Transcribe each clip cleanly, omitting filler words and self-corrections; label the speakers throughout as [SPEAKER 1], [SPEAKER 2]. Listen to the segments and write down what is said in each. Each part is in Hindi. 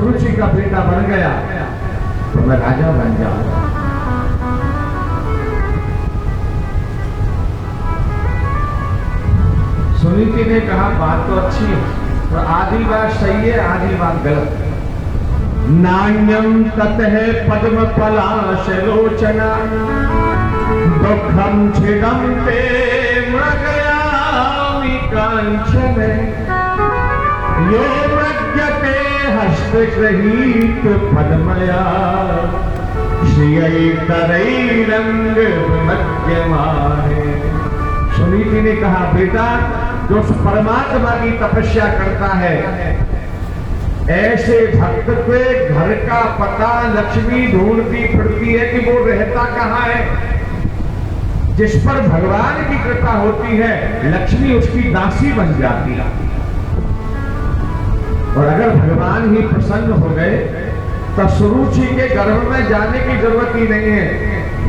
[SPEAKER 1] सुरुचि का बेटा बन गया तो मैं राजा बन जाऊंगा। सुनीति ने कहा बात तो अच्छी है, पर आधी बात सही है, आधी बात गलत है। नान्यम ततः पद्म पलाश लोचना दुखम छिदम ते मृगयामि कांचन यो मृग्यते हस्तगृहीत पद्मया श्रियैतरैरंग विमध्यमाने। सुनीति ने कहा बेटा, जो परमात्मा की तपस्या करता है, ऐसे भक्त के घर का पता लक्ष्मी ढूंढती फिरती है कि वो रहता कहाँ है। जिस पर भगवान की कृपा होती है, लक्ष्मी उसकी दासी बन जाती है। और अगर भगवान ही प्रसन्न हो गए तो सुरुचि के गर्भ में जाने की जरूरत ही नहीं है।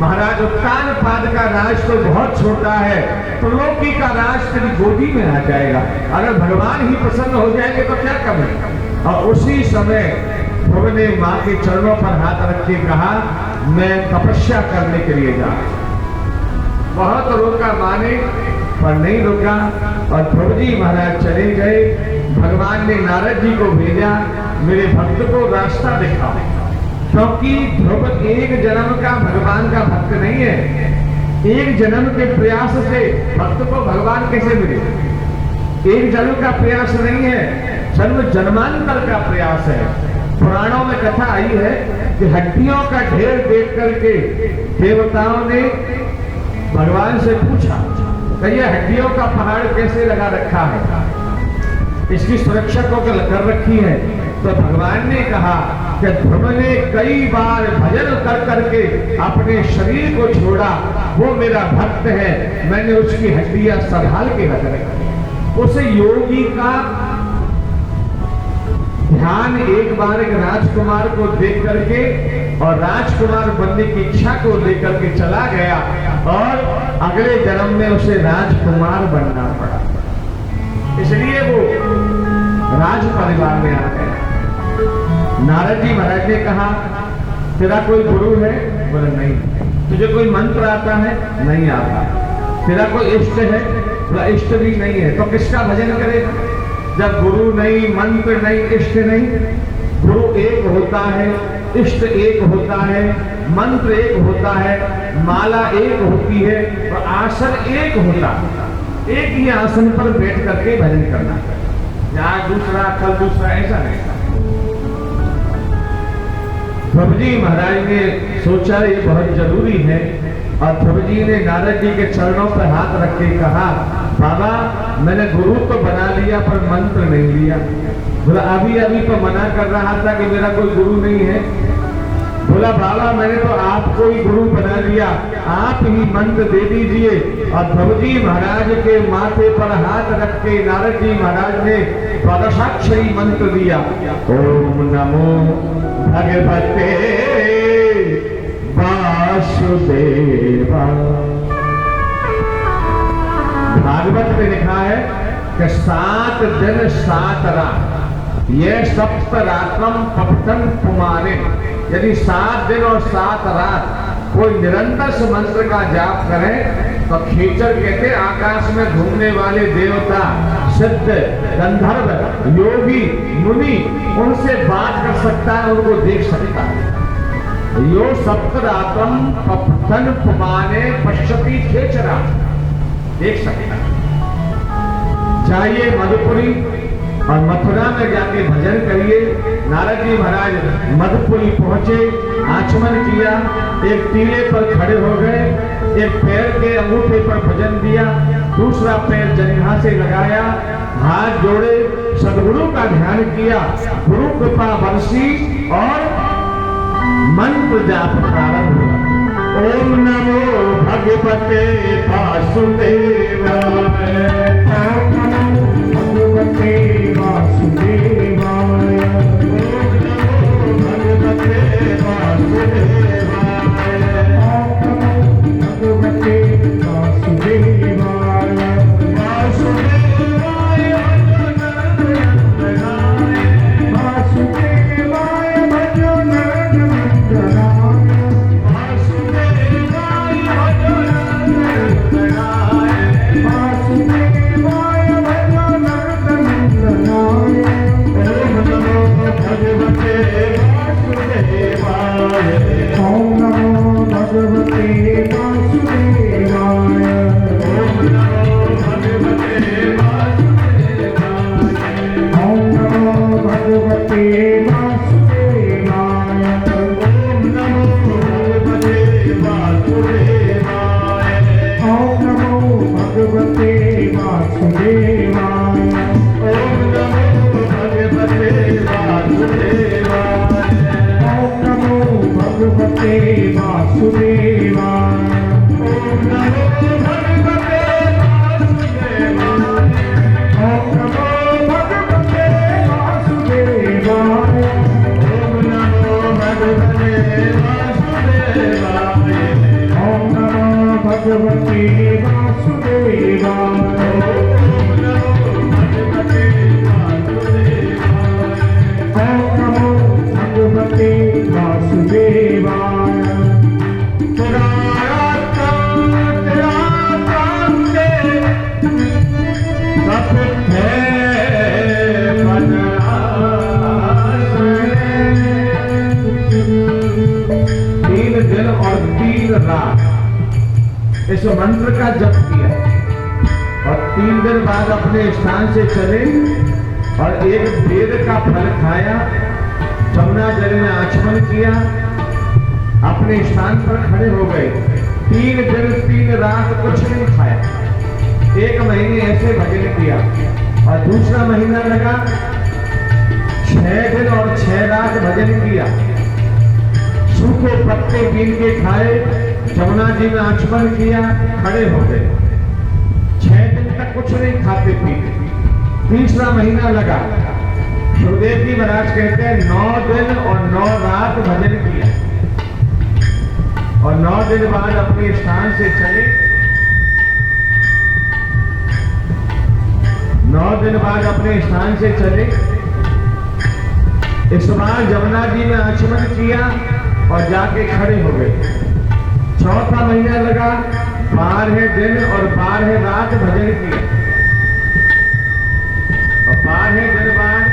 [SPEAKER 1] महाराज उत्तानपाद का राज तो बहुत छोटा है, तो लोकी का राज तेरी गोदी में आ जाएगा। अगर भगवान ही प्रसन्न हो जाएंगे तो क्या करें। और उसी समय ध्रुव ने मां के चरणों पर हाथ रख के कहा, मैं तपस्या करने के लिए जा रहा हूं। बहुत रोका मां ने, पर नहीं रुका और ध्रुव जी महाराज चले गए। भगवान ने नारद जी को भेजा, मेरे भक्त को रास्ता दिखाओ, क्योंकि ध्रुव एक जन्म का भगवान का भक्त नहीं है। एक जन्म के प्रयास से भक्त को भगवान कैसे मिले? एक जन्म का प्रयास नहीं है, जन्म जन्मांतर का प्रयास है। पुराणों में कथा आई है कि हड्डियों का ढेर देख करके देवताओं ने भगवान से पूछा कि यह हड्डियों का पहाड़ कैसे लगा रखा है, इसकी सुरक्षा को कर रखी है। तो भगवान ने कहा कि ध्रुव ने कई बार भजन कर करके अपने शरीर को छोड़ा, वो मेरा भक्त है, मैंने उसकी हड्डियां संभाल के रख रखी। उस योगी का ध्यान एक बार एक राजकुमार को देख करके और राजकुमार बनने की इच्छा को लेकर के चला गया और अगले जन्म में उसे राजकुमार बनना पड़ा, इसलिए वो राज परिवार में आ गया। नारद जी महाराज ने कहा, तेरा कोई गुरु है? बोला नहीं। तुझे कोई मंत्र आता है? नहीं आता। तेरा कोई इष्ट है? बोला इष्ट भी नहीं है। तो किसका भजन करेगा जब गुरु नहीं, मंत्र नहीं, इष्ट नहीं? गुरु एक होता है, इष्ट एक होता है, मंत्र एक होता है, माला एक होती है और आसन एक होता है। एक ही आसन पर बैठ करके भजन करना, यहाँ दूसरा कल दूसरा, ऐसा नहीं। ध्रुव जी महाराज ने सोचा ये बहुत जरूरी है और ध्रुव जी ने नारद जी के चरणों पर हाथ रख के कहा, बाबा मैंने गुरु तो बना लिया पर मंत्र नहीं लिया। बोला अभी अभी तो मना कर रहा था कि मेरा कोई गुरु नहीं है। बोला बाबा मैंने तो आपको ही गुरु बना लिया, आप ही मंत्र दे दीजिए। और ध्रुव जी महाराज के माथे पर हाथ रख के नारद जी महाराज ने द्वादशाक्षरी मंत्र दिया, ओम नमो भगवते वासुदेवा। भागवत में लिखा है कि 7 दिन 7 रात ये सप्तरात्रम पठन पुमाने, यदि 7 दिन और 7 रात कोई निरंतर से मंत्र का जाप करे तो खेचर कहते आकाश में घूमने वाले देवता, सिद्ध, गंधर्व, योगी, मुनि उनसे बात कर सकता है, उनको देख सकता है। यो सप्तरात्रम पठन पुमाने पश्यति खेचरा, देख सकता है। जाइए मधुपुरी और मथुरा में जाके भजन करिए। नारद जी महाराज मधुपुरी पहुंचे, आचमन किया, एक टीले पर खड़े हो गए, एक पैर के अंगूठे पर भजन दिया, दूसरा पैर जंघा से लगाया, हाथ जोड़े, सदगुरु का ध्यान किया, गुरु कृपा बरसी और मंत्र जाप प्रारंभ हुआ। ओम नमो भगवते वासुदेवाय, ओम नमो भगवते वासुदेवाय, ओम नमो भगवते वासुदेवाय, ओम नमो भगवते वासुदेवाय, वासुदेवाय वासुदेवाय। ओम नमो भगवते वासुदेवाय। ओम नमो भगवते वासुदेवाय। ओम नमो भगवते वासुदेवाय। ओम नमो भगवते वासुदेवाय। ओम नमो भगवते वासुदेवाय। वासुदेवाय। तेरा तीन दिन और 3 रात इस मंत्र का जप किया और 3 दिन बाद अपने स्थान से चले और एक वेद का फल खाया, जमुना जल में आचमन किया, अपने स्थान पर खड़े हो गए। 3 दिन 3 रात कुछ नहीं खाया। 1 महीने ऐसे भजन किया और दूसरा महीना लगा 6 दिन और 6 रात भजन किया। सूखे पत्ते बीन के खाए, जमुना जी में आचमन किया, खड़े हो गए। 6 दिन तक कुछ नहीं खाते पीते। तीसरा महीना लगा। सुखदेव जी महाराज कहते हैं 9 दिन और 9 रात भजन किया और 9 दिन बाद अपने स्थान से चले। 9 दिन बाद अपने स्थान से चले। इस बार जमुना जी में आचमन किया और जाके खड़े हो गए। चौथा महीना लगा, 12 दिन और 12 रात भजन किया और 12 दिन बाद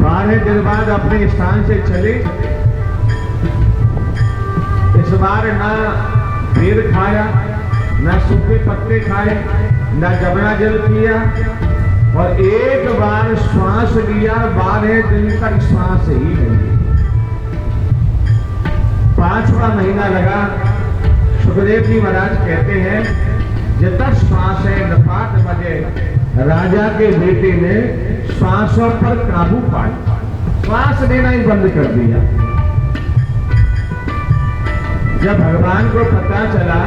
[SPEAKER 1] 12 दिन बाद अपने स्थान से चले। इस बार ना वेद खाया, ना सूखे पत्ते खाए, ना जमुना जल पिया और एक बार श्वास लिया। 12 दिन तक श्वास ही नहीं। 5वां महीना लगा। सुखदेव जी महाराज कहते हैं जितना श्वास है नपात बजे, राजा के बेटे ने श्वासों पर काबू पाया, श्वास लेना ही बंद कर दिया। जब भगवान को पता चला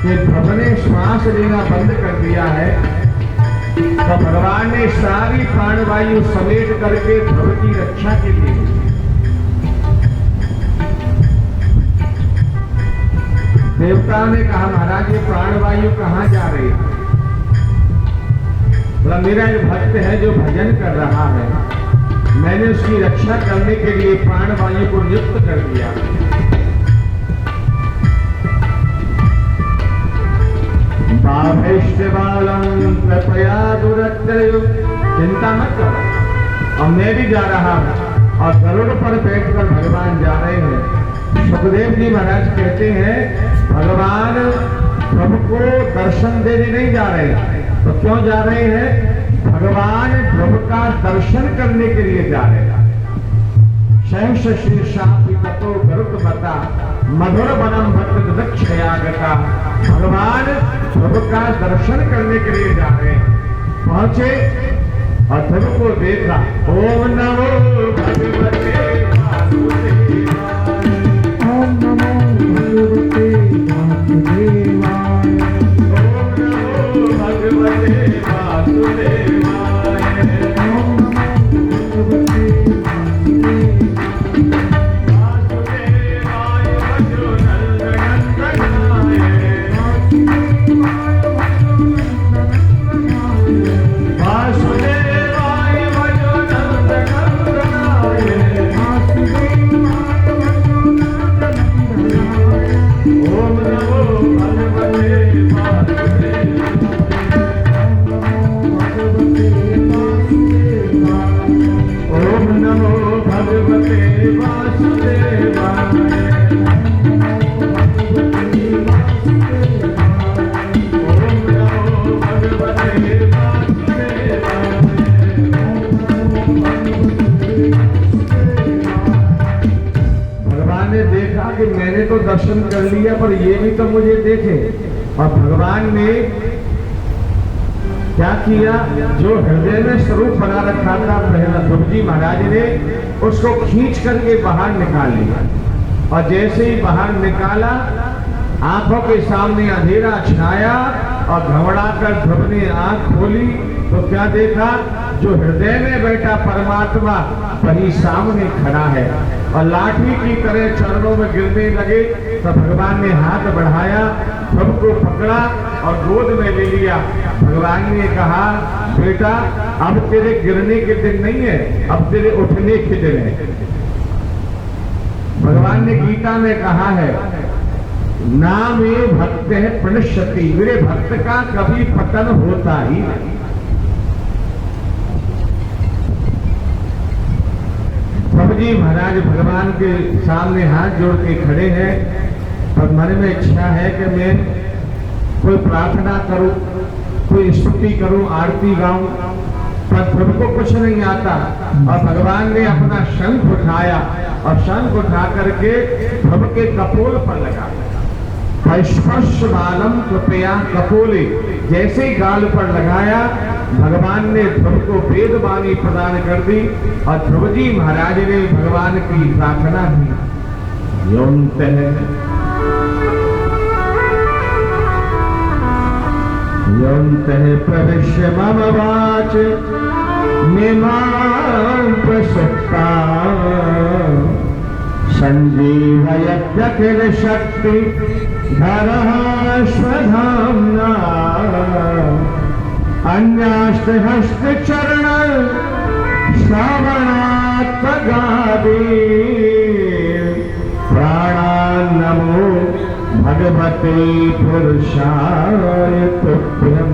[SPEAKER 1] कि ध्रुव ने श्वास लेना बंद कर दिया है, तो भगवान ने सारी प्राणवायु समेट करके ध्रुव की रक्षा के लिए देवताओं ने कहा महाराज ये प्राणवायु कहां जा रही है? बोला मेरा एक भक्त है जो भजन कर रहा है, मैंने उसकी रक्षा करने के लिए प्राणवायु को नियुक्त कर दिया। चिंता मत करो, और मैं भी जा रहा हूं और गरुड़ पर बैठकर भगवान जा रहे हैं। सुखदेव जी महाराज कहते हैं भगवान प्रभु को दर्शन देने नहीं जा रहे, तो क्यों जा रहे हैं? भगवान प्रभु का दर्शन करने के लिए जा रहे हैं। शैंश शीर्षापि ततो गरुड़मता मधुर वनम भक्त दक्षयागता। भगवान प्रभु का दर्शन करने के लिए जा रहे हैं। पहुंचे और प्रभु को देखा। ओम नमो भगवते वासुदेवाय। ओम नमो भगवते वासुदेवाय। ओम नमो भगवते वासुदेवाय। ओम नमो भगवते वासुदेवाय वज्रनंदनाय। वासुदेवाय वज्रनंदनाय। ओम नमो भगवते वासुदेवाय। ओम नमो भगवते वासुदेवाय। ओम नमो भगवते वासुदेवाय। भगवान ने देखा कि मैंने तो दर्शन कर लिया पर ये भी तो मुझे देखे, और भगवान ने क्या किया, जो हृदय में स्वरूप बना रखा था प्रहलाद जी महाराज ने उसको खींच करके बाहर निकाल लिया। और जैसे ही बाहर निकाला, आंखों के सामने अंधेरा छाया और घबरा कर ध्रुव ने आंख खोली तो क्या देखा, जो हृदय में बैठा परमात्मा वही सामने खड़ा है और लाठी की तरह चरणों में गिरने लगे। तो भगवान ने हाथ बढ़ाया, ध्रुव को पकड़ा और गोद में ले लिया। भगवान ने कहा, बेटा अब तेरे गिरने के दिन नहीं है, अब तेरे उठने के दिन है। भगवान ने गीता में कहा है, ना मे भक्त है प्रणश्यति, मेरे भक्त का कभी पतन होता ही नहीं। प्रभु जी महाराज भगवान के सामने हाथ जोड़ के खड़े हैं और मन में इच्छा है कि मैं कोई प्रार्थना करूं, कोई स्तुति करूं, आरती गाऊं, पर प्रभु को कुछ नहीं आता। और भगवान ने अपना शंख उठाया और शंख उठा करके प्रभु के कपोल पर लगा। स्पर्श बालम कृपया कपोले, जैसे गाल पर लगाया भगवान ने ध्रुव को वेदवाणी प्रदान कर दी और ध्रुव जी महाराज ने भगवान की प्रार्थना की। योऽन्तः प्रविश्य मम वाच मिमां प्रसक्ता संजीवयत्यखिल शक्ति धरः स्वधाम्ना अन्यास्तहस्तचरण श्रवणात्मगादि प्राणान्नमो भगवते पुरुषाय तुभ्यं।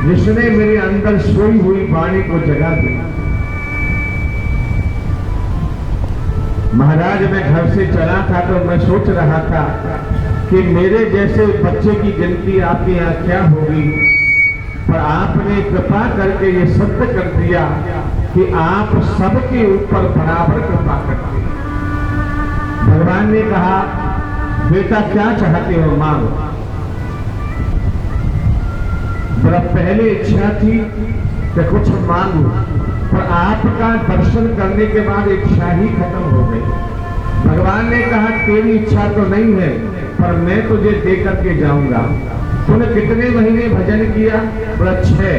[SPEAKER 1] जिसने मेरे अंदर सोई हुई वाणी को जगा दी। महाराज मैं घर से चला था तो मैं सोच रहा था कि मेरे जैसे बच्चे की गिनती आपके यहाँ क्या होगी, पर आपने कृपा करके ये सत्य कर दिया कि आप सबके ऊपर बराबर कृपा करते हैं। भगवान ने कहा, बेटा क्या चाहते हो मांगो। बड़ा पहले इच्छा थी कि कुछ मांगो, पर आपका दर्शन करने के बाद इच्छा ही खत्म हो गई। भगवान ने कहा, तेरी इच्छा तो नहीं है पर मैं तुझे दे करके जाऊंगा। तूने कितने महीने भजन किया? बोला 6।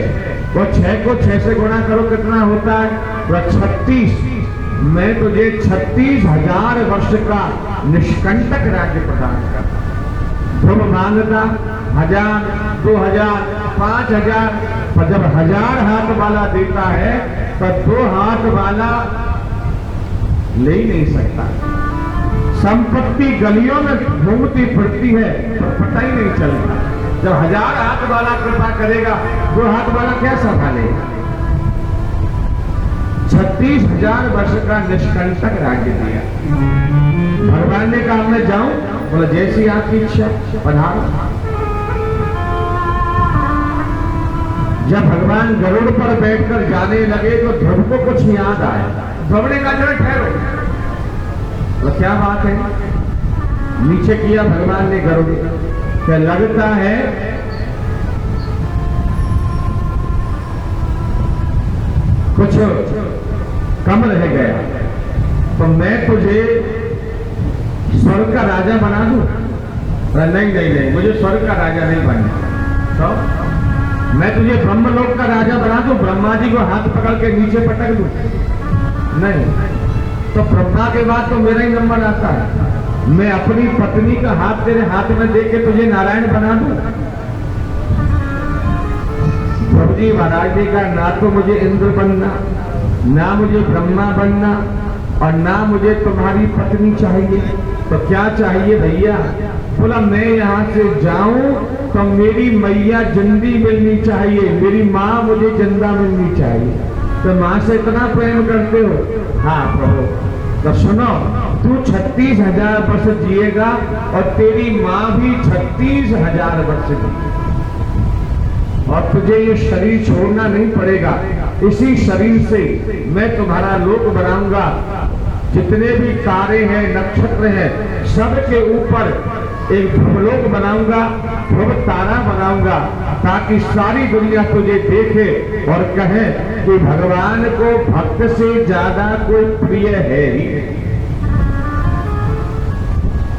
[SPEAKER 1] वो 6 को 6 से गुणा करो, कितना होता है? बोला 36। मैं तुझे 36,000 वर्ष का निष्कंटक राज्य प्रदान करता। ध्रुव मांगता 1000, 2000, 5000, पर जब 1000 हाथ वाला देता है तो 2 हाथ वाला ले ही नहीं सकता। संपत्ति गलियों में घूमती फिरती है तो पता ही नहीं चलता। जब 1000 हाथ वाला कृपा करेगा, 2 हाथ वाला क्या संभालेगा? 36,000 वर्ष का निष्कंटक राज्य दिया। भगवान ने कहा मैं जाऊं? बोला जैसी आपकी इच्छा, पधारो। जब भगवान गरुड़ पर बैठकर जाने लगे तो ध्रुव को कुछ याद आया। ध्रुव ने कहा जरा ठहरो। तो क्या बात है? नीचे किया भगवान ने गरुड़। क्या लगता है कुछ कम रह गया, तो मैं तुझे स्वर्ग का राजा बना दूं? नहीं नहीं नहीं, मुझे स्वर्ग का राजा नहीं बनना। तो मैं तुझे ब्रह्मलोक का राजा बना दूं, ब्रह्मा जी को हाथ पकड़ के नीचे पटक दूं? नहीं। तो ब्रह्मा के बाद तो मेरा ही नंबर आता है। मैं अपनी पत्नी का हाथ तेरे हाथ में दे के तुझे नारायण बना दूं? प्रभु जी महाराज जी का, ना तो मुझे इंद्र बनना, ना मुझे ब्रह्मा बनना और ना मुझे तुम्हारी पत्नी चाहिए। तो क्या चाहिए भैया? बोला मैं यहाँ से जाऊं तो मेरी मैया जिंदी मिलनी चाहिए, मेरी माँ मुझे जिंदा मिलनी चाहिए। तो माँ से इतना प्रेम करते हो? हाँ प्रभु। तो सुनो, तू 36,000 वर्ष जिएगा और तेरी माँ भी 36,000 वर्ष जिएगी और तुझे ये शरीर छोड़ना नहीं पड़ेगा। इसी शरीर से मैं तुम्हारा लोक बनाऊंगा। जितने भी तारे हैं, नक्षत्र हैं, सबके ऊपर एक ध्रुवलोक बनाऊंगा, ध्रुव तारा बनाऊंगा, ताकि सारी दुनिया तुझे देखे और कहे कि भगवान को भक्त से ज्यादा कोई प्रिय है ही नहीं।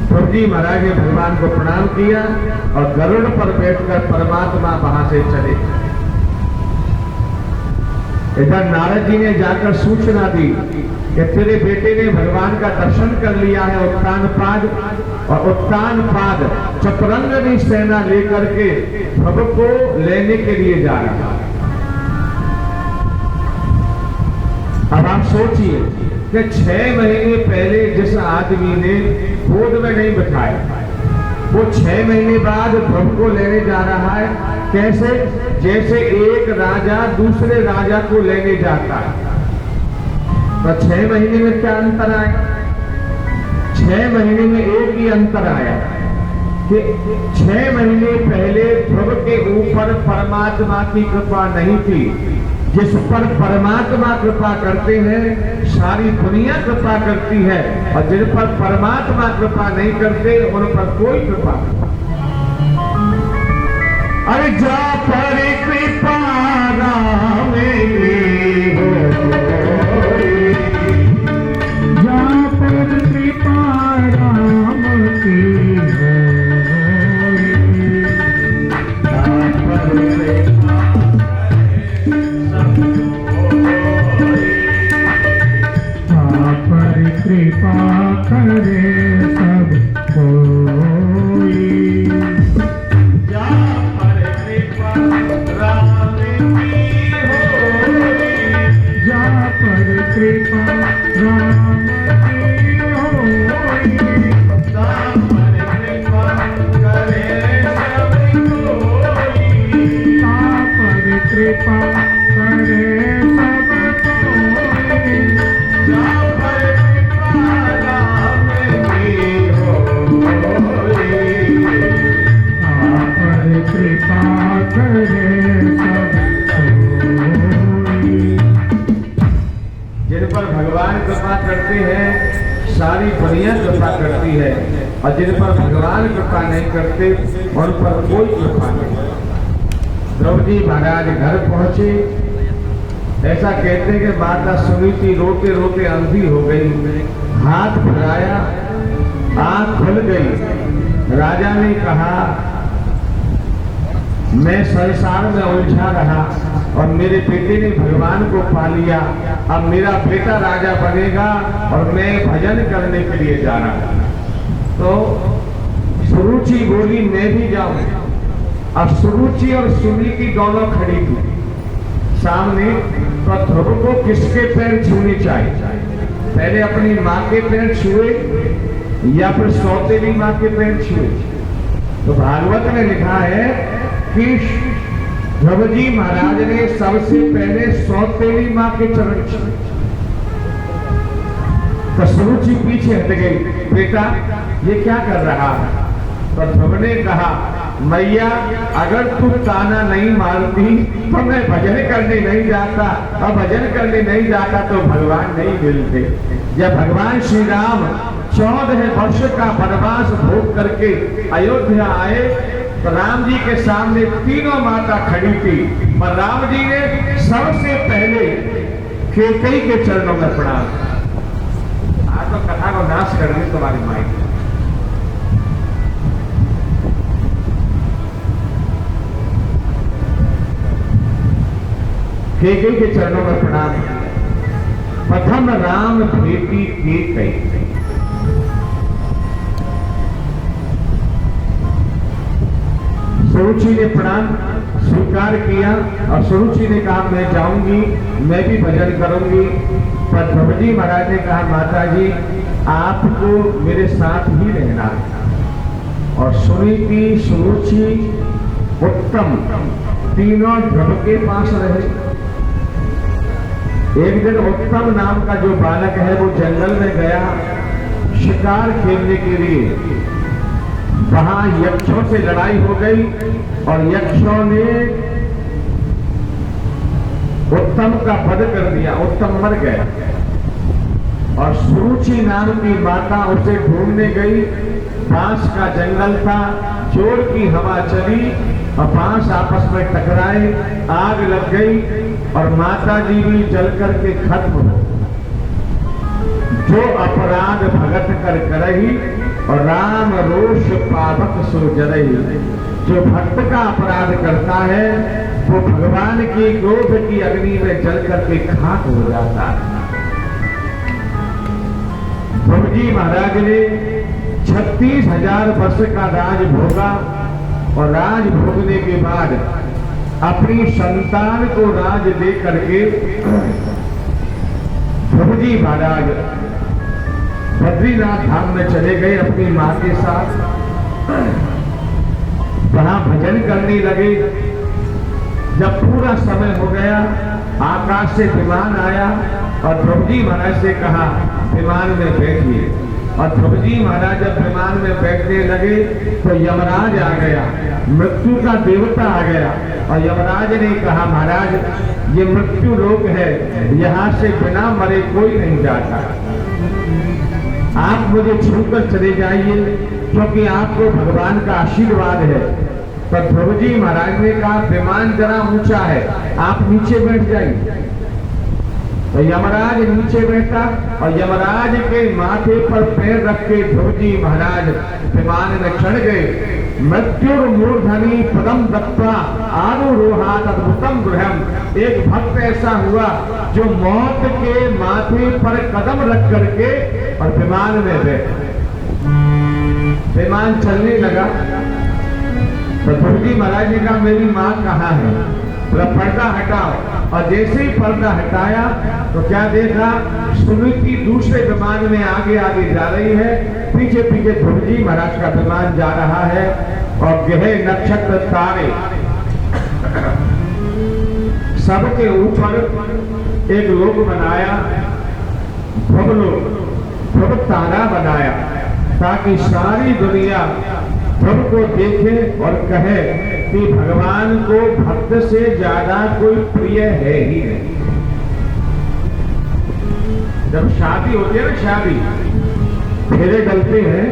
[SPEAKER 1] ध्रुव जी महाराज ने भगवान को प्रणाम किया और गरुड़ पर बैठकर परमात्मा वहां से चले। इधर नारद जी ने जाकर सूचना दी कि तेरे बेटे ने भगवान का दर्शन कर लिया है उत्तानपाद, और उत्तानपाद चतुरंगनी सेना लेकर के ध्रुव को लेने के लिए जा रहा है। अब आप सोचिए कि 6 महीने पहले जिस आदमी ने गोद में नहीं बिठाया, वो 6 महीने बाद ध्रुव को लेने जा रहा है। कैसे? जैसे एक राजा दूसरे राजा को लेने जाता है। तो 6 महीने में क्या अंतर आया? 6 महीने में एक ही अंतर आया कि 6 महीने पहले ध्रुव के ऊपर परमात्मा की कृपा नहीं थी। जिस पर परमात्मा कृपा करते हैं सारी दुनिया कृपा करती है, और जिन पर परमात्मा कृपा नहीं करते उन पर कोई कृपा नहीं। अरे जा पर कृपा राम की हो, जा पर कृपा राम की हो, जा पर कृपा करे सब कोई, जा पर कृपा राम की होई, जा पर कृपा राम की होई, जा पर कृपा करे सब कोई, जा पर कृपा करे सब कोई, जा जिन पर भगवान कृपा करते हैं सारी दुनिया कृपा करती है, और जिन पर भगवान कृपा नहीं करते उन पर कोई कृपा नहीं। ध्रुव जी महाराज घर पहुंचे। ऐसा कहते हैं कि माता सुनीति रोते रोते अंधी हो गई, हाथ फैलाया, आंख खुल गई। राजा ने कहा मैं संसार में उलझा रहा और मेरे बेटे ने भगवान को पा लिया, अब मेरा बेटा राजा बनेगा और मैं भजन करने के लिए जा रहा हूं। तो सुरुचि बोली मैं भी जाऊं। अब सुरुचि और सुनीति दोनों खड़ी थी सामने। तो ध्रुव को किसके पैर छूने चाहिए? पहले अपनी माँ के पैर छुए या फिर सौतेली माँ के पैर छुए? तो भागवत में लिखा है कि ध्रुव जी महाराज ने सबसे पहले सौतेली माँ के चरण छुए। तो सुरुचि पीछे हट गई, बेटा ये क्या कर रहा है? तो ध्रुव ने कहा मैया अगर तू ताना नहीं मारती तो मैं भजन करने नहीं जाता, और भजन करने नहीं जाता तो भगवान नहीं मिलते। जब भगवान श्री राम 14 वर्ष का वनवास भोग करके अयोध्या आए तो राम जी के सामने तीनों माता खड़ी थी, पर राम जी ने सबसे पहले कैकेयी के चरणों में प्रणाम। आज तो कथा को नाश कर दी तुम्हारी माई। कैकेयी के चरणों में प्रणाम। प्रथम राम भेटी कैकेयी। सुरुचि ने प्रणाम स्वीकार किया और सुरुचि ने कहा मैं जाऊंगी, मैं भी भजन करूंगी। पर ध्रुव जी महाराज ने कहा माता जी आपको मेरे साथ ही रहना। और सुनीति, सुरुचि, उत्तम तीनों ध्रुव के पास रहे। एक दिन उत्तम नाम का जो बालक है वो जंगल में गया शिकार खेलने के लिए। वहां यक्षों से लड़ाई हो गई और यक्षों ने उत्तम का वध कर दिया। उत्तम मर गया और सुरुचि नाम की माता उसे ढूंढने गई बांस का जंगल था, जोर की हवा चली और बांस आपस में टकराए, आग लग गई और माता जी भी जल करके खत्म हो। जो अपराध भगत कर करही और राम रोष पावक सो जरही। जो भक्त का अपराध करता है वो भगवान की क्रोध की अग्नि में जल करके खाक हो जाता है। ध्रुव जी महाराज ने 36,000 वर्ष का राज भोगा और राज भोगने के बाद अपनी संतान को राज दे करके ध्रुव जी महाराज बद्रीनाथ धाम में चले गए अपनी मां के साथ। वहां भजन करने लगे। जब पूरा समय हो गया, आकाश से विमान आया और ध्रुव जी महाराज से कहा विमान में बैठिए। और ध्रुव जी महाराज जब विमान में बैठने लगे तो यमराज आ गया, मृत्यु का देवता आ गया और यमराज ने कहा महाराज ये मृत्यु लोक है, यहाँ से बिना मरे कोई नहीं जाता, आप मुझे छूकर चले जाइए क्योंकि आपको भगवान का आशीर्वाद है। तो ध्रुव जी महाराज ने कहा विमान जरा ऊंचा है, आप नीचे बैठ जाइए। तो यमराज नीचे बैठा और यमराज के माथे पर पैर रख के ध्रुव जी महाराज विमान में चढ़ गए। मृत्युर मूर्धनि पदम दत्वा आरुरोहात अद्भुतम गृहम। एक भक्त ऐसा हुआ जो मौत के माथे पर कदम रख करके और विमान में बैठा। विमान चलने लगा तो ध्रुव जी महाराज ने कहा मेरी माँ कहाँ है, तो पर्दा हटाओ। और जैसे ही पर्दा हटाया तो क्या देखा, सुनीति दूसरे विमान में आगे आगे जा रही है, पीछे पीछे ध्रुव जी महाराज का विमान जा रहा है और गहरे नक्षत्र तारे सबके ऊपर एक लोक बनाया, ध्रुव लोक, ध्रुव तारा बनाया ताकि सारी दुनिया ध्रुव को देखे और कहे कि भगवान को भक्त से ज्यादा कोई प्रिय है ही नहीं। जब शादी होती है ना, शादी फेरे डलते हैं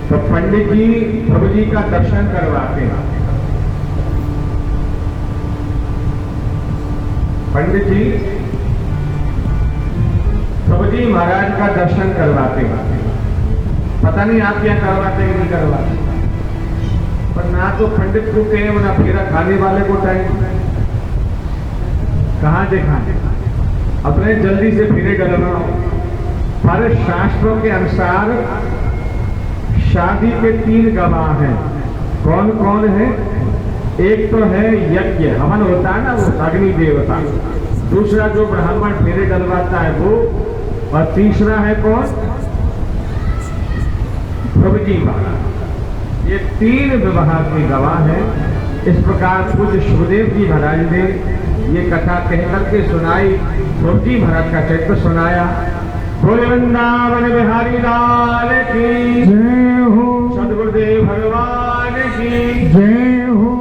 [SPEAKER 1] तो पंडित जी ध्रुव जी का दर्शन करवाते हैं। पंडित जी ध्रुव जी महाराज का दर्शन करवाते हैं। पता नहीं आप क्या करवाते कि नहीं करवाते, पर ना तो पंडित को टाइम ना फेरा खाने वाले को टाइम, कहां देखा अपने जल्दी से फेरे डलना। पर शास्त्रों के अनुसार शादी के 3 गवाह हैं। कौन कौन है? एक तो है यज्ञ, हवन होता है ना, वो अग्नि देवता। दूसरा जो ब्राह्मण फेरे डलवाता है वो, और तीसरा है कौन? ध्रुव जी महाराज। ये 3 विवाह के गवाह हैं। इस प्रकार पूज्य सुखदेव जी महाराज ने ये कथा कहकर के सुनाई, ध्रुव जी महाराज का चरित्र सुनाया। बोले वृंदावन बिहारी लाल की जय हो, सदगुरुदेव भगवान की जय हो,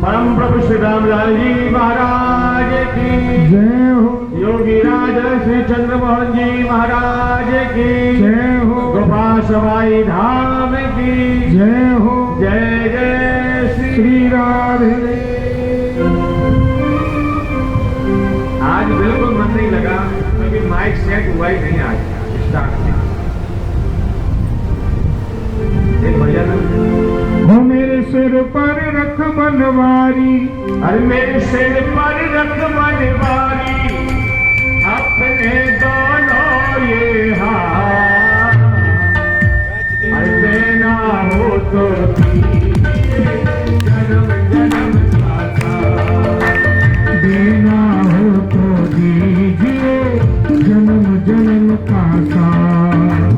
[SPEAKER 1] परम प्रभु श्री रामलाल जी महाराज की जय हो, योगी राज श्री चंद्रमोहन जी महाराज की जय हो, गोपाल सवाई धाम की जय हो, जय जय श्री राधे। आज बिल्कुल मन नहीं लगा क्योंकि माइक सेट हुआ ही नहीं। आज स्टार्ट एक भजन,
[SPEAKER 2] हो मेरे सिर पर रख बनवारी,
[SPEAKER 1] अरे मेरे सिर पर रख बनवारी, अपने दोनों ये हाथ, अरे देना हो तो जन्म जन्म का साथ,
[SPEAKER 2] देना हो तो दीजिए जन्म जन्म का साथ।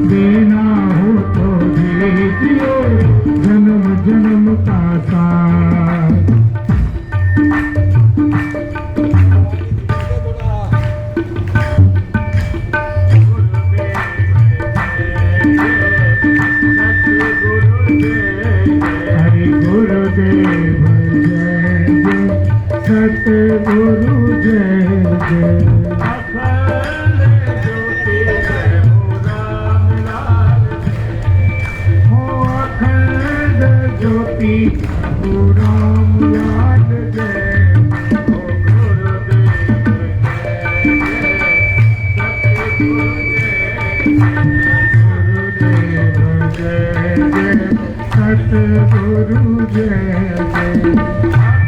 [SPEAKER 2] देना हो तो दीजिए जन्म जन्म का साथ। हरि गुरुदेव जय जय, सतगुरु जय जय। अखंड ज्योति प्रभु राम लाल जय। हो गुरुदेव जय जय, सतगुरु जय जय।